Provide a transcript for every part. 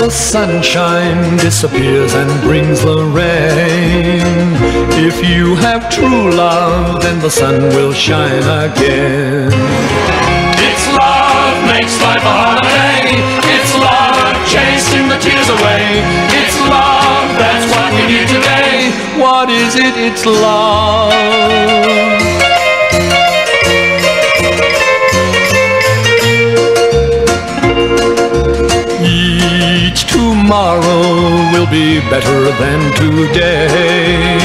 the sunshine disappears and brings the rain. If you have true love, then the sun will shine again. It's love makes life a holiday. It's love chasing the tears away. It's love, that's what we need today. What is it? It's love. Each tomorrow will be better than today.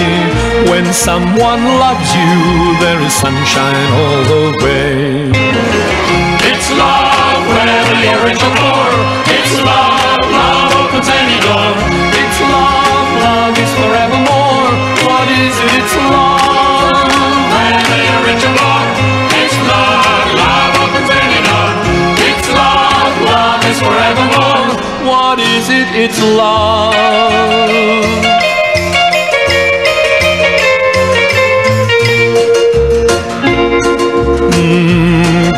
When someone loves you, there is sunshine all the way. It's love wherever you're in your door. It's love, love opens any door. It's love, love is forevermore. What is it? It's love. Wherever you're in your door. It's love, love opens any door. It's love, love is forevermore. What is it? It's love.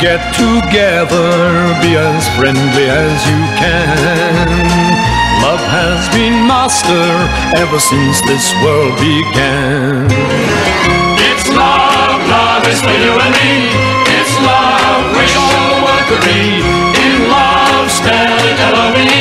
Get together, be as friendly as you can. Love has been master ever since this world began. It's love, love is for you and me. It's love, wish all the world could be. In love, spell it L-O-V-E.